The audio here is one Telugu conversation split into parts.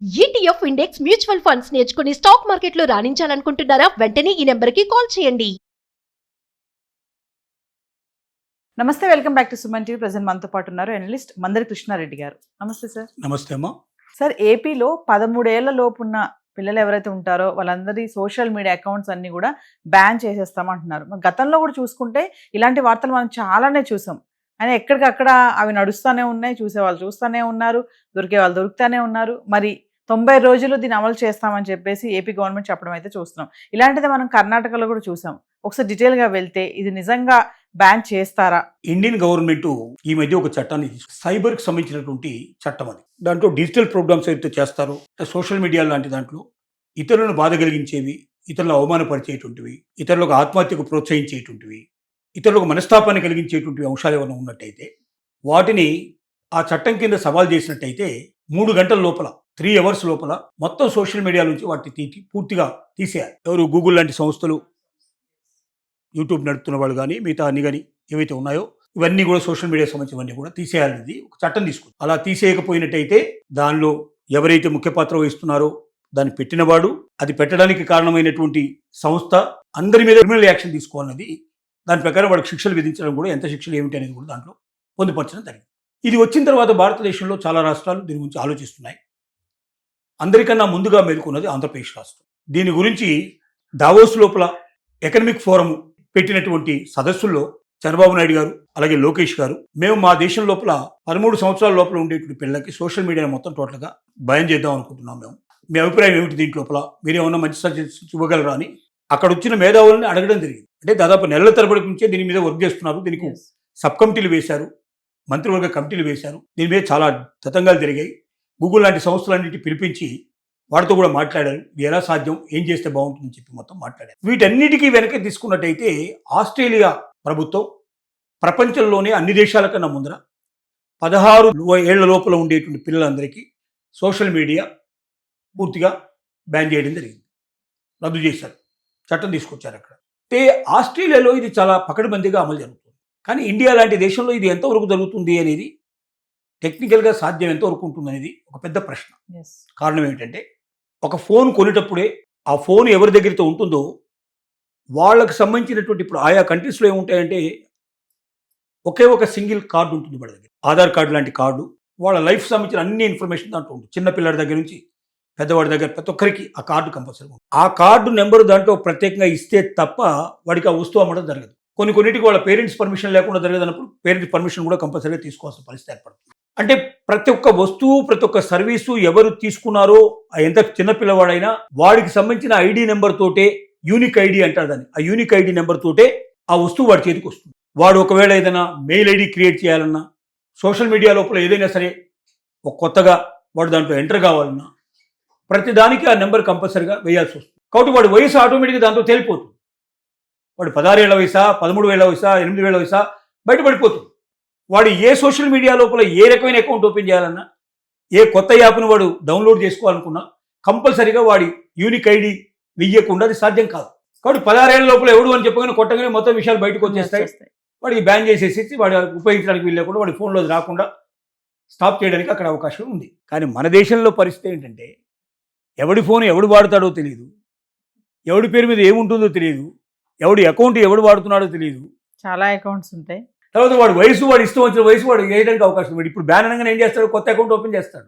ఈటీఎఫ్ ఇండెక్స్ మ్యూచువల్ ఫండ్స్ నేర్చుకుని స్టాక్ మార్కెట్లో రాణించాలనుకుంటున్నారా? వెంటనే ఈ నెంబర్కి కాల్ చేయండి. నమస్తే, welcome back to Suman TV. Present మనతో పాటు ఉన్నారు అనలిస్ట్ మందరి కృష్ణారెడ్డి గారు. నమస్తే సార్. నమస్తే అమ్మా. సార్, ఏపీలో 13 ఏళ్ల లోపు ఉన్న పిల్లలు ఎవరైతే ఉంటారో వాళ్ళందరి సోషల్ మీడియా అకౌంట్స్ అన్ని కూడా బ్యాన్ చేసేస్తామంటున్నారు. గతంలో కూడా చూసుకుంటే ఇలాంటి వార్తలు మనం చాలానే చూసాం. అయినా ఎక్కడికక్కడ అవి నడుస్తూనే ఉన్నాయి, చూసేవాళ్ళు చూస్తూనే ఉన్నారు, దొరికే వాళ్ళు దొరుకుతూనే ఉన్నారు. మరి 90 రోజులు దీన్ని అమలు చేస్తామని చెప్పేసి ఏపీ గవర్నమెంట్ చెప్పడం అయితే చూస్తున్నాం. ఇలాంటిది మనం కర్ణాటకలో కూడా చూసాం. ఒకసారి డీటెయిల్గా వెళ్తే ఇది నిజంగా బ్యాన్ చేస్తారా? ఇండియన్ గవర్నమెంట్ ఈ మధ్య ఒక చట్టాన్ని సైబర్ కి సంబంధించినటువంటి చట్టం అది. దాంట్లో డిజిటల్ ప్రోగ్రామ్స్ అయితే చేస్తారో, సోషల్ మీడియా లాంటి దాంట్లో ఇతరులను బాధ కలిగించేవి, ఇతరులను అవమానపరిచేటువంటివి, ఇతరులకు ఆత్మహత్యకు ప్రోత్సహించేటువంటివి, ఇతరులకు మనస్తాపాన్ని కలిగించేటువంటి అంశాలు ఏమైనా ఉన్నట్టయితే వాటిని ఆ చట్టం కింద సవాల్ చేసినట్టయితే 3 గంటల లోపల 3 అవర్స్ లోపల మొత్తం సోషల్ మీడియా నుంచి వాటిని పూర్తిగా తీసేయాలి. ఎవరు గూగుల్ లాంటి సంస్థలు, యూట్యూబ్ నడుపుతున్న వాళ్ళు కానీ మిగతా అన్ని కానీ ఏవైతే ఉన్నాయో ఇవన్నీ కూడా సోషల్ మీడియా సంబంధించినవన్నీ కూడా తీసేయాలనేది ఒక చట్టం తీసుకుంది. అలా తీసేయకపోయినట్టయితే దానిలో ఎవరైతే ముఖ్య పాత్ర వహిస్తున్నారో దాన్ని పెట్టినవాడు, అది పెట్టడానికి కారణమైనటువంటి సంస్థ అందరి మీద క్రిమినల్ యాక్షన్ తీసుకోవాలన్నది, దాని ప్రకారం వాడికి శిక్షలు విధించడం కూడా, ఎంత శిక్షలు ఏమిటి అనేది కూడా దాంట్లో పొందుపరచడం జరిగింది. ఇది వచ్చిన తర్వాత భారతదేశంలో చాలా రాష్ట్రాలు దీని గురించి ఆలోచిస్తున్నాయి. అందరికన్నా ముందుగా మేల్కొన్నది ఆంధ్రప్రదేశ్ రాష్ట్రం. దీని గురించి దావోస్ లోపల ఎకనమిక్ ఫోరం పెట్టినటువంటి సదస్సుల్లో చంద్రబాబు నాయుడు గారు అలాగే లోకేష్ గారు, మేము మా దేశం లోపల 13 సంవత్సరాల లోపల ఉండేటువంటి పిల్లలకి సోషల్ మీడియా మొత్తం టోటల్గా భయం చేద్దాం అనుకుంటున్నాం. మీ అభిప్రాయం ఏమిటి దీంట్లో లోపల, మీరేమన్నా మంచి సజెషన్స్ ఇవ్వగలరా అని అక్కడ వచ్చిన మేధావులను అడగడం జరిగింది. అంటే దాదాపు నెలల తరబడి నుంచే దీని మీద వర్క్ చేస్తున్నారు. దీనికి సబ్ కమిటీలు వేశారు, మంత్రివర్గ కమిటీలు వేశారు. దీని మీద చాలా తతంగాలు జరిగాయి. గూగుల్ లాంటి సంస్థలన్నింటినీ పిలిపించి వాటితో కూడా మాట్లాడారు. ఇది ఎలా సాధ్యం, ఏం చేస్తే బాగుంటుందని చెప్పి మొత్తం మాట్లాడారు. వీటన్నిటికీ వెనక తీసుకున్నట్టయితే ఆస్ట్రేలియా ప్రభుత్వం ప్రపంచంలోనే అన్ని దేశాల కన్నా ముందర 16 ఏళ్ల లోపల ఉండేటువంటి పిల్లలందరికీ సోషల్ మీడియా పూర్తిగా బ్యాన్ చేయడం జరిగింది, రద్దు చేశారు, చట్టం తీసుకొచ్చారు అక్కడ. అయితే ఆస్ట్రేలియాలో ఇది చాలా పకడ్బందీగా అమలు జరుగుతుంది. కానీ ఇండియా లాంటి దేశంలో ఇది ఎంతవరకు జరుగుతుంది అనేది, టెక్నికల్గా సాధ్యం ఎంతవరకు ఉంటుంది అనేది ఒక పెద్ద ప్రశ్న. కారణం ఏమిటంటే, ఒక ఫోన్ కొనేటప్పుడే ఆ ఫోన్ ఎవరి దగ్గరతో ఉంటుందో వాళ్ళకి సంబంధించినటువంటి, ఇప్పుడు ఆయా కంట్రీస్లో ఏముంటాయంటే ఒకే ఒక సింగిల్ కార్డు ఉంటుంది వాళ్ళ దగ్గర, ఆధార్ కార్డు లాంటి కార్డు, వాళ్ళ లైఫ్ సంబంధించిన అన్ని ఇన్ఫర్మేషన్ దాంట్లో ఉంటుంది. చిన్నపిల్లడి దగ్గర నుంచి పెద్దవాడి దగ్గర ప్రతి ఒక్కరికి ఆ కార్డు కంపల్సరీ ఉంటుంది. ఆ కార్డు నెంబరు దాంట్లో ప్రత్యేకంగా ఇస్తే తప్ప వాడికి ఆ వస్తువు అమ్మడం జరగదు. కొన్నిటికి వాళ్ళ పేరెంట్స్ పర్మిషన్ లేకుండా జరగదన్నప్పుడు పేరెంట్స్ పర్మిషన్ కూడా కంపల్సరీగా తీసుకోవాల్సిన పరిస్థితి ఏర్పడుతుంది. అంటే ప్రతి ఒక్క వస్తువు, ప్రతి ఒక్క సర్వీసు ఎవరు తీసుకున్నారో, ఎంత చిన్నపిల్లవాడైనా వాడికి సంబంధించిన ఐడి నెంబర్ తోటే, యూనిక్ ఐడి అంటారు దాన్ని, ఆ యూనిక్ ఐడి నెంబర్ తోటే ఆ వస్తువు వాడి చేతికి వస్తుంది. వాడు ఒకవేళ ఏదైనా మెయిల్ ఐడి క్రియేట్ చేయాలన్నా, సోషల్ మీడియా లోపల ఏదైనా సరే ఒక కొత్తగా వాడు దాంట్లో ఎంటర్ కావాలన్నా ప్రతి దానికి ఆ నెంబర్ కంపల్సరీగా వేయాల్సి వస్తుంది. కాబట్టి వాడి వయసు ఆటోమేటిక్గా దాంతో తేలిపోతుంది. వాడు 16 ఏళ్ల వయసా, 13 ఏళ్ల వయసా, 8 ఏళ్ల వయసా బయటపడిపోతుంది. వాడు ఏ సోషల్ మీడియా లోపల ఏ రకమైన అకౌంట్ ఓపెన్ చేయాలన్నా, ఏ కొత్త యాప్ను వాడు డౌన్లోడ్ చేసుకోవాలనుకున్నా కంపల్సరీగా వాడి యూనిక్ ఐడి వెయ్యకుండా అది సాధ్యం కాదు. కాబట్టి 16 ఏళ్ల లోపల ఎవడు అని చెప్పగానే కొట్టగానే మొత్తం విషయాలు బయటకు వచ్చేస్తాయి. వాడికి బ్యాన్ చేసేసి వాడు ఉపయోగించడానికి వీళ్ళకుండా వాడి ఫోన్లో రాకుండా స్టాప్ చేయడానికి అక్కడ అవకాశం ఉంది. కానీ మన దేశంలో పరిస్థితి ఏంటంటే, ఎవడి ఫోన్ ఎవడు వాడుతాడో తెలియదు, ఎవడి పేరు మీద ఏముంటుందో తెలియదు, ఎవడి అకౌంట్ ఎవడు వాడుతున్నాడో తెలియదు. చాలా అకౌంట్స్ ఉంటాయి. తర్వాత వాడు వయసు, వాడు ఇష్టం వచ్చిన వయసు వాడు వేయడానికి అవకాశం ఉంది. ఇప్పుడు బ్యాన్ అనగానే ఏం చేస్తాడు, కొత్త అకౌంట్ ఓపెన్ చేస్తాడు.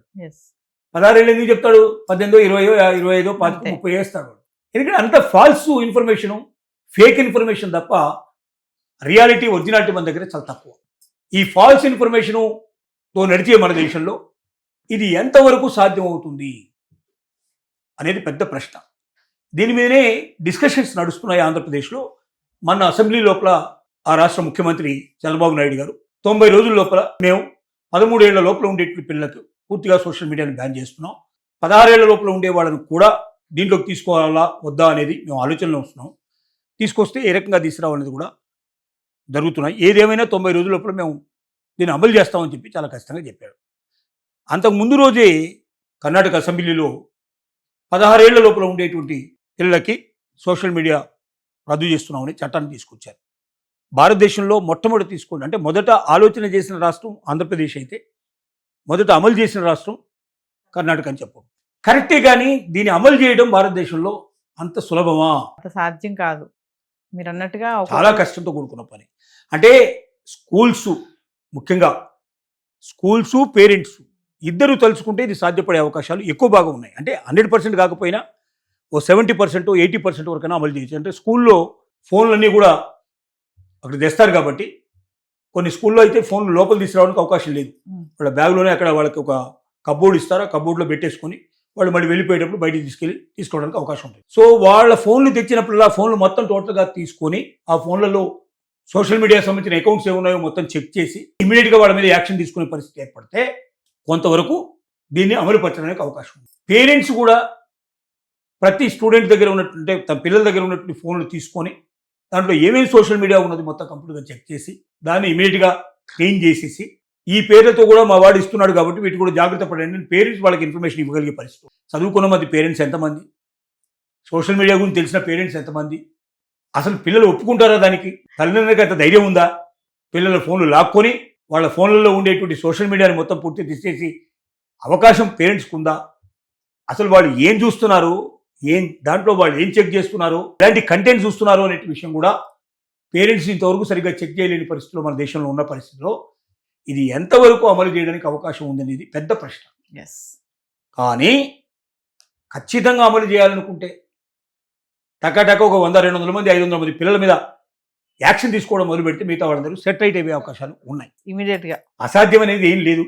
16 ఏళ్ళు ఎందుకు చెప్తాడు, 18, 20, 25, 25, 30 వేస్తాడు. ఎందుకంటే అంత ఫాల్స్ ఇన్ఫర్మేషను, ఫేక్ ఇన్ఫర్మేషన్ తప్ప రియాలిటీ, ఒరిజినాలిటీ మన దగ్గర చాలా తక్కువ. ఈ ఫాల్స్ ఇన్ఫర్మేషన్తో నడిచే మన దేశంలో ఇది ఎంతవరకు సాధ్యం అవుతుంది అనేది పెద్ద ప్రశ్న. దీని మీదనే డిస్కషన్స్ నడుస్తున్నాయి ఆంధ్రప్రదేశ్లో. మన అసెంబ్లీ లోపల ఆ రాష్ట్ర ముఖ్యమంత్రి చంద్రబాబు నాయుడు గారు 90 రోజుల లోపల మేము 13 ఏళ్ల లోపల ఉండేటువంటి పిల్లలకు పూర్తిగా సోషల్ మీడియాని బ్యాన్ చేస్తున్నాం, 16 ఏళ్ల లోపల ఉండే వాళ్ళని కూడా దీంట్లోకి తీసుకోవాలా వద్దా అనేది మేము ఆలోచనలో వస్తున్నాం. తీసుకొస్తే ఏ రకంగా తీసుకురావాలనేది కూడా జరుగుతున్నాయి. ఏదేమైనా 90 రోజుల లోపల మేము దీన్ని అమలు చేస్తామని చెప్పి చాలా ఖచ్చితంగా చెప్పాడు. అంతకు ముందు రోజే కర్ణాటక అసెంబ్లీలో 16 ఏళ్ల లోపల ఉండేటువంటి పిల్లలకి సోషల్ మీడియా రద్దు చేస్తున్నామని చట్టాన్ని తీసుకొచ్చారు. భారతదేశంలో మొట్టమొదటి తీసుకోండి, అంటే మొదట ఆలోచన చేసిన రాష్ట్రం ఆంధ్రప్రదేశ్ అయితే మొదట అమలు చేసిన రాష్ట్రం కర్ణాటక అని చెప్పు. కరెక్టే, కానీ దీన్ని అమలు చేయడం భారతదేశంలో అంత సులభమా? అంత సాధ్యం కాదు. మీరు అన్నట్టుగా చాలా కష్టంతో కూడుకున్న పని. అంటే స్కూల్స్, ముఖ్యంగా స్కూల్స్, పేరెంట్స్ ఇద్దరు తలుచుకుంటే ఇది సాధ్యపడే అవకాశాలు ఎక్కువ బాగా ఉన్నాయి. అంటే 100% కాకపోయినా ఓ 70%, 80% వరకైనా అమలు చేయొచ్చు. అంటే స్కూల్లో ఫోన్లన్నీ కూడా అక్కడ తెస్తారు కాబట్టి, కొన్ని స్కూల్లో అయితే ఫోన్లు లోపల తీసుకురావడానికి అవకాశం లేదు. వాళ్ళ బ్యాగ్లోనే అక్కడ వాళ్ళకి ఒక కబోర్డ్ ఇస్తారు, ఆ కబోర్డ్లో పెట్టేసుకొని వాళ్ళు మళ్ళీ వెళ్ళిపోయేటప్పుడు బయటికి తీసుకోవడానికి అవకాశం ఉంటుంది. సో వాళ్ళ ఫోన్లు తెచ్చినప్పుడు ఆ ఫోన్లు మొత్తం టోటల్గా తీసుకొని ఆ ఫోన్లలో సోషల్ మీడియా సంబంధించిన అకౌంట్స్ ఏమున్నాయో మొత్తం చెక్ చేసి ఇమీడియట్గా వాళ్ళ మీద యాక్షన్ తీసుకునే పరిస్థితి ఏర్పడితే కొంతవరకు దీన్ని అమలు పరచడానికి అవకాశం ఉంది. పేరెంట్స్ కూడా ప్రతి స్టూడెంట్ దగ్గర ఉన్నటువంటి, తన పిల్లల దగ్గర ఉన్నటువంటి ఫోన్లు తీసుకొని దాంట్లో ఏమేమి సోషల్ మీడియా ఉన్నది మొత్తం కంప్లీట్గా చెక్ చేసి దాన్ని ఇమీడియట్గా క్లీన్ చేసేసి, ఈ పేర్లతో కూడా మా వాడు ఇస్తున్నాడు కాబట్టి వీటి కూడా జాగ్రత్త పడండి, పేరెంట్స్ వాళ్ళకి ఇన్ఫర్మేషన్ ఇవ్వగలిగే పరిస్థితి. చదువుకున్న మంది పేరెంట్స్ ఎంతమంది, సోషల్ మీడియా గురించి తెలిసిన పేరెంట్స్ ఎంతమంది, అసలు పిల్లలు ఒప్పుకుంటారా దానికి? తల్లిదండ్రులకి అంత ధైర్యం ఉందా? పిల్లల ఫోన్లు లాక్కొని వాళ్ళ ఫోన్లలో ఉండేటువంటి సోషల్ మీడియాని మొత్తం పూర్తి తీసేసి అవకాశం పేరెంట్స్కి ఉందా? అసలు వాళ్ళు ఏం చూస్తున్నారు, దాంట్లో వాళ్ళు ఏం చెక్ చేస్తున్నారు, ఇలాంటి కంటెంట్ చూస్తున్నారు అనే విషయం కూడా పేరెంట్స్ ఇంతవరకు సరిగ్గా చెక్ చేయలేని పరిస్థితిలో మన దేశంలో ఉన్న పరిస్థితిలో ఇది ఎంతవరకు అమలు చేయడానికి అవకాశం ఉందనేది పెద్ద ప్రశ్న. కానీ ఖచ్చితంగా అమలు చేయాలనుకుంటే టకాటక ఒక 100-200 మంది 500 మంది పిల్లల మీద యాక్షన్ తీసుకోవడం మొదలు పెడితే మిగతా వాళ్ళందరూ సెట్ రైట్ అయ్యే అవకాశాలు ఉన్నాయి. ఇమీడియట్గా అసాధ్యం అనేది ఏం లేదు,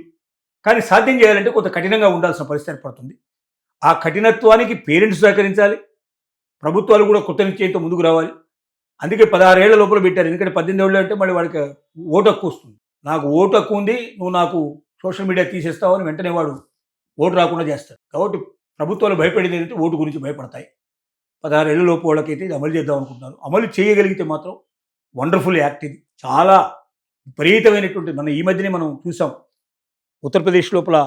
కానీ సాధ్యం చేయాలంటే కొంత కఠినంగా ఉండాల్సిన పరిస్థితి ఏర్పడుతుంది. ఆ కఠినత్వానికి పేరెంట్స్ సహకరించాలి, ప్రభుత్వాలు కూడా కొత్త నిశ్చయంతో ముందుకు రావాలి. అందుకే 16 ఏళ్ల లోపల పెట్టారు. ఎందుకంటే 18 ఏళ్ళు అంటే మళ్ళీ వాడికి ఓటు హక్కు వస్తుంది. నాకు ఓటు హక్కు ఉంది, నువ్వు నాకు సోషల్ మీడియా తీసేస్తావు అని వెంటనే వాడు ఓటు రాకుండా చేస్తాడు. కాబట్టి ప్రభుత్వాలు భయపడేది ఏంటంటే ఓటు గురించి భయపడతాయి. 16 ఏళ్ల లోపు వాళ్ళకైతే ఇది అమలు చేద్దాం అనుకుంటున్నారు. అమలు చేయగలిగితే మాత్రం వండర్ఫుల్ యాక్ట్. ఇది చాలా విపరీతమైనటువంటి, మన ఈ మధ్యనే మనం చూసాం, ఉత్తరప్రదేశ్ లోపల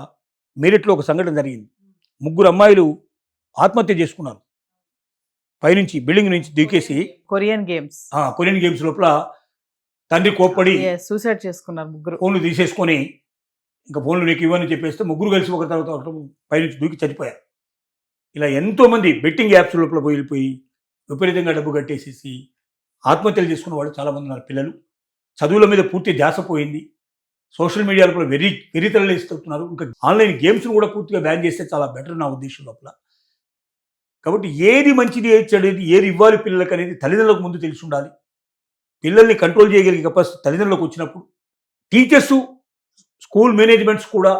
మీరట్లో ఒక సంఘటన జరిగింది. 3 అమ్మాయిలు ఆత్మహత్య చేసుకున్నారు. పైనుంచి బిల్డింగ్ నుంచి దూకేసి కొరియన్ గేమ్స్ లోపల తండ్రి కోప్పడి సూసైడ్ చేసుకున్నారు. 3 ఫోన్లు తీసేసుకొని ఇంకా ఫోన్లు నీకు ఇవ్వని చెప్పేస్తే 3 కలిసి ఒక తర్వాత పైనుంచి దూకి చనిపోయారు. ఇలా ఎంతోమంది బెట్టింగ్ యాప్స్ లోపల వెళ్ళిపోయి విపరీతంగా డబ్బు కట్టేసేసి ఆత్మహత్యలు చేసుకున్న వాళ్ళు చాలామంది ఉన్నారు. పిల్లలు చదువుల మీద పూర్తి ధ్యాస పోయింది. సోషల్ మీడియా లోపల వెరితరలేస్తున్నారు. ఇంకా ఆన్లైన్ గేమ్స్ను కూడా పూర్తిగా బ్యాన్ చేస్తే చాలా బెటర్ నా ఉద్దేశం లోపల. కాబట్టి ఏది మంచిది, ఏది చెడేది, ఏది ఇవ్వాలి పిల్లలకు అనేది తల్లిదండ్రులకు ముందు తెలిసి ఉండాలి. పిల్లల్ని కంట్రోల్ చేయగలిగే కెపాసిటీ తల్లిదండ్రులకు వచ్చినప్పుడు టీచర్సు, స్కూల్ మేనేజ్మెంట్స్ కూడా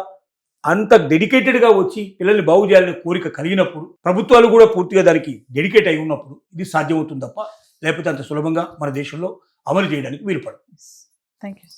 అంత డెడికేటెడ్గా వచ్చి పిల్లల్ని బాగు చేయాలనే కోరిక కలిగినప్పుడు, ప్రభుత్వాలు కూడా పూర్తిగా దానికి డెడికేట్ అయి ఉన్నప్పుడు ఇది సాధ్యమవుతుంది తప్ప లేకపోతే అంత సులభంగా మన దేశంలో అమలు చేయడానికి వీలుపడదు. Thank you.